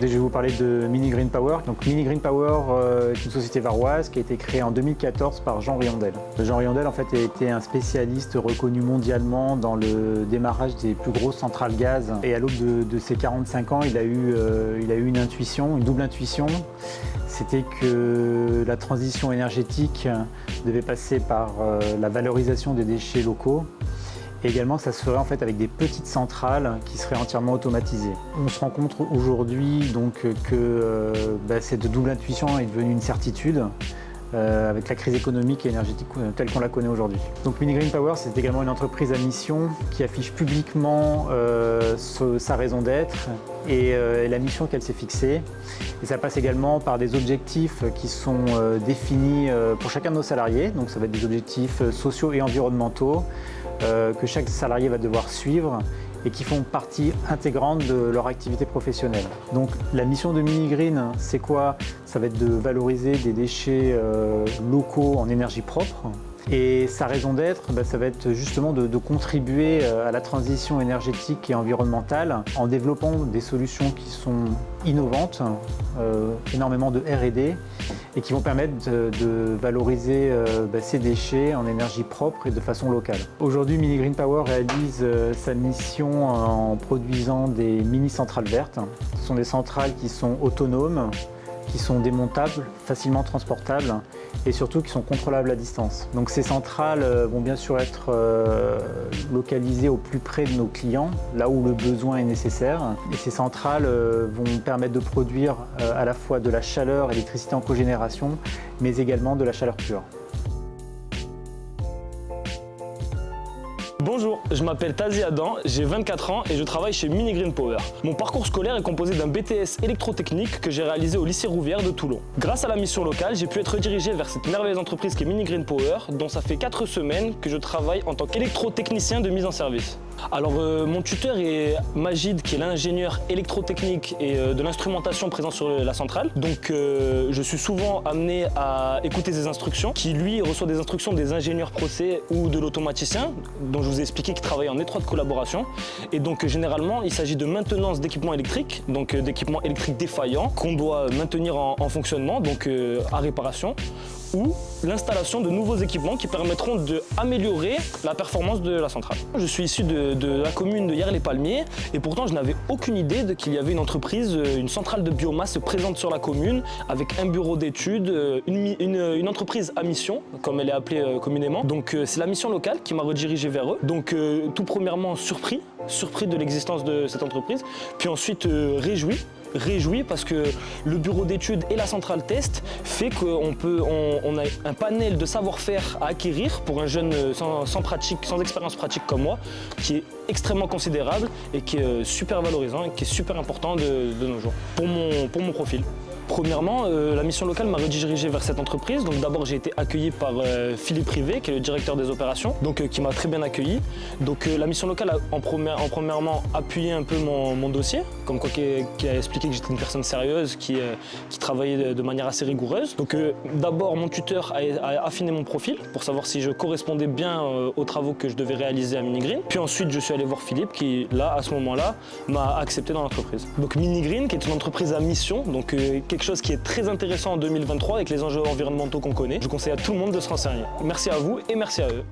Je vais vous parler de Mini Green Power. Donc Mini Green Power est une société varoise qui a été créée en 2014 par Jean Riondel. Jean Riondel en fait a été un spécialiste reconnu mondialement dans le démarrage des plus grosses centrales gaz. Et à l'aube de ses 45 ans, il a eu une intuition, une double intuition. C'était que la transition énergétique devait passer par la valorisation des déchets locaux. Et également, ça se ferait en fait avec des petites centrales qui seraient entièrement automatisées. On se rend compte aujourd'hui donc que cette double intuition est devenue une certitude avec la crise économique et énergétique telle qu'on la connaît aujourd'hui. Donc Mini Green Power, c'est également une entreprise à mission qui affiche publiquement sa raison d'être et la mission qu'elle s'est fixée. Et ça passe également par des objectifs qui sont définis pour chacun de nos salariés. Donc ça va être des objectifs sociaux et environnementaux que chaque salarié va devoir suivre et qui font partie intégrante de leur activité professionnelle. Donc la mission de Mini Green, c'est quoi? Ça va être de valoriser des déchets locaux en énergie propre. Et sa raison d'être, ça va être justement de contribuer à la transition énergétique et environnementale en développant des solutions qui sont innovantes, énormément de R&D, et qui vont permettre de valoriser ces déchets en énergie propre et de façon locale. Aujourd'hui, Mini Green Power réalise sa mission en produisant des mini-centrales vertes. Ce sont des centrales qui sont autonomes, qui sont démontables, facilement transportables et surtout qui sont contrôlables à distance. Donc ces centrales vont bien sûr être localisées au plus près de nos clients, là où le besoin est nécessaire. Et ces centrales vont permettre de produire à la fois de la chaleur, électricité en cogénération, mais également de la chaleur pure. Bonjour, je m'appelle Tazi Adam, j'ai 24 ans et je travaille chez Mini Green Power. Mon parcours scolaire est composé d'un BTS électrotechnique que j'ai réalisé au lycée Rouvière de Toulon. Grâce à la mission locale, j'ai pu être redirigé vers cette merveilleuse entreprise qui est Mini Green Power, dont ça fait 4 semaines que je travaille en tant qu'électrotechnicien de mise en service. Alors mon tuteur est Magid, qui est l'ingénieur électrotechnique et de l'instrumentation présent sur la centrale. Donc je suis souvent amené à écouter ses instructions, qui lui reçoit des instructions des ingénieurs procès ou de l'automaticien, dont je vous ai expliqué qu'il travaille en étroite collaboration. Et donc généralement il s'agit de maintenance d'équipements électriques, donc d'équipements électriques défaillants qu'on doit maintenir en fonctionnement, donc à réparation, ou l'installation de nouveaux équipements qui permettront d'améliorer la performance de la centrale. Je suis issu de la commune de Hyères-les-Palmiers et pourtant je n'avais aucune idée qu'il y avait une entreprise, une centrale de biomasse présente sur la commune avec un bureau d'études, une entreprise à mission, comme elle est appelée communément. Donc c'est la mission locale qui m'a redirigé vers eux. Donc tout premièrement surpris de l'existence de cette entreprise, puis ensuite réjoui parce que le bureau d'études et la centrale test fait qu'on a un panel de savoir-faire à acquérir pour un jeune sans expérience pratique comme moi, qui est extrêmement considérable et qui est super valorisant et qui est super important de nos jours pour mon profil. Premièrement, la mission locale m'a redirigé vers cette entreprise. Donc d'abord j'ai été accueilli par Philippe Rivet, qui est le directeur des opérations, donc qui m'a très bien accueilli. Donc la mission locale a premièrement appuyé un peu mon dossier, comme quoi qui a expliqué que j'étais une personne sérieuse, qui travaillait de manière assez rigoureuse. Donc d'abord mon tuteur a affiné mon profil pour savoir si je correspondais bien aux travaux que je devais réaliser à Mini Green. Puis ensuite je suis allé voir Philippe qui là à ce moment-là m'a accepté dans l'entreprise. Donc Mini Green qui est une entreprise à mission, donc quelque chose qui est très intéressant en 2023 avec les enjeux environnementaux qu'on connaît. Je conseille à tout le monde de se renseigner. Merci à vous et merci à eux.